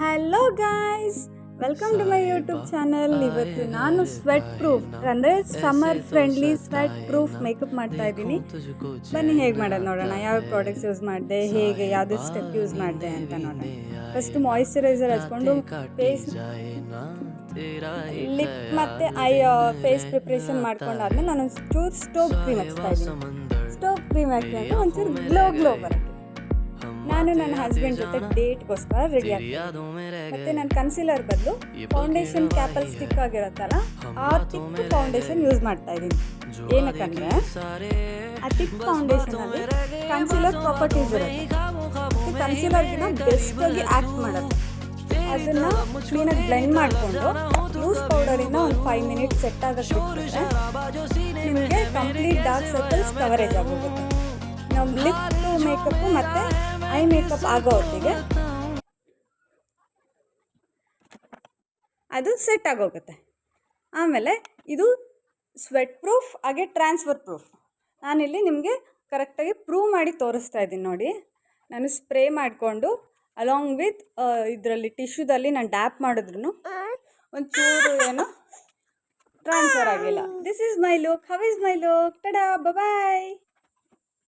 Hello guys, welcome to my YouTube channel. ಇವತ್ತು ನಾನು sweat proof ಅಂದರೆ summer friendly sweat proof makeup ಮಾಡ್ತಾ ಇದ್ದೀನಿ. ಬನ್ನಿ ಹೇಗೆ ಮಾಡೋದು ನೋಡೋಣ. ಯಾವ ಪ್ರಾಡಕ್ಟ್ಸ್ ಯೂಸ್ ಮಾಡಿದೆ, ಹೇಗೆ ಯಾವುದೇ ಸ್ಟೆಪ್ ಯೂಸ್ ಮಾಡಿದೆ ಅಂತ ನೋಡೋಣ. ಫಸ್ಟ್ ಮಾಯಿಶ್ಚರೈಸರ್ ಹಚ್ಕೊಂಡು ಫೇಸ್, ಲಿಪ್ ಮತ್ತು ಐ ಫೇಸ್ ಪ್ರಿಪ್ರೇಷನ್ ಮಾಡ್ಕೊಂಡಾದ್ಮೇಲೆ ನಾನು ಒಂಚೂರು ಸ್ಟೋವ್ ಕ್ರೀಮ್ ಹಚ್ತಾ ಇದ್ದೀನಿ. ಸ್ಟೋವ್ ಕ್ರೀಮ್ ಹಾಕಿ ಅಂತ ಒಂಚೂರು ಗ್ಲೋ ಬರುತ್ತೆ. ನಾನು ನನ್ನ ಹಸ್ಬೆಂಡ್ ಜೊತೆ ಡೇಟ್ಗೋಸ್ಕರ ರೆಡಿ ಆಗ್ತೀನಿ. ಮತ್ತು ನಾನು ಕನ್ಸಿಲರ್ ಬದಲು ಫೌಂಡೇಶನ್ ಕ್ಯಾಪಲ್ ಸ್ಟಿಕ್ ಆಗಿರುತ್ತಲ್ಲ, ಆ ಥಿಕ್ ಫೌಂಡೇಶನ್ ಯೂಸ್ ಮಾಡ್ತಾ ಇದ್ದೀನಿ. ಏನಕ್ಕಂದರೆ ಆ ಥಿಕ್ ಫೌಂಡೇಶನಲ್ಲಿ ಕನ್ಸಿಲರ್ ಪ್ರಾಪರ್ಟೀಸ್ ಇರುತ್ತೆ. ಕನ್ಸಿಲರ್ಗಿನ ಬೆಸ್ಟಾಗಿ ಆ್ಯಕ್ಟ್ ಮಾಡುತ್ತೆ. ಅದನ್ನು ಕ್ಲೀನಾಗಿ ಬ್ಲೆಂಡ್ ಮಾಡಿಕೊಂಡು ಲೂಸ್ ಪೌಡರಿಂದ ಒಂದು 5 ಮಿನಿಟ್ಸ್ ಸೆಟ್ ಆಗೋಕ್ಕೆ ಬಿಟ್ಟರೆ ನಿಮಗೆ ಕಂಪ್ಲೀಟ್ ಡಾರ್ಕ್ ಸರ್ಕಲ್ಸ್ ಕವರೇಜ್ ಆಗೋಗುತ್ತೆ. ನಾವು ಲಿಪ್ ಮೇಕಪ್ಪು ಮತ್ತು ಐ ಮೇಕಪ್ ಆಗೋ ಹೊತ್ತಿಗೆ ಅದು ಸೆಟ್ ಆಗೋಗುತ್ತೆ. ಆಮೇಲೆ ಇದು ಸ್ವೆಟ್ ಪ್ರೂಫ್ ಹಾಗೆ ಟ್ರಾನ್ಸ್ಫರ್ ಪ್ರೂಫ್. ನಾನಿಲ್ಲಿ ನಿಮಗೆ ಕರೆಕ್ಟಾಗಿ ಪ್ರೂವ್ ಮಾಡಿ ತೋರಿಸ್ತಾ ಇದ್ದೀನಿ ನೋಡಿ. ನಾನು ಸ್ಪ್ರೇ ಮಾಡಿಕೊಂಡು ಅಲಾಂಗ್ ವಿತ್ ಇದರಲ್ಲಿ ಟಿಶ್ಯೂದಲ್ಲಿ ನಾನು ಡ್ಯಾಪ್ ಮಾಡಿದ್ರು ಒಂಚೂರು ಏನೋ ಟ್ರಾನ್ಸ್ಫರ್ ಆಗಿಲ್ಲ. This is my look. How is my look? Tada, bye.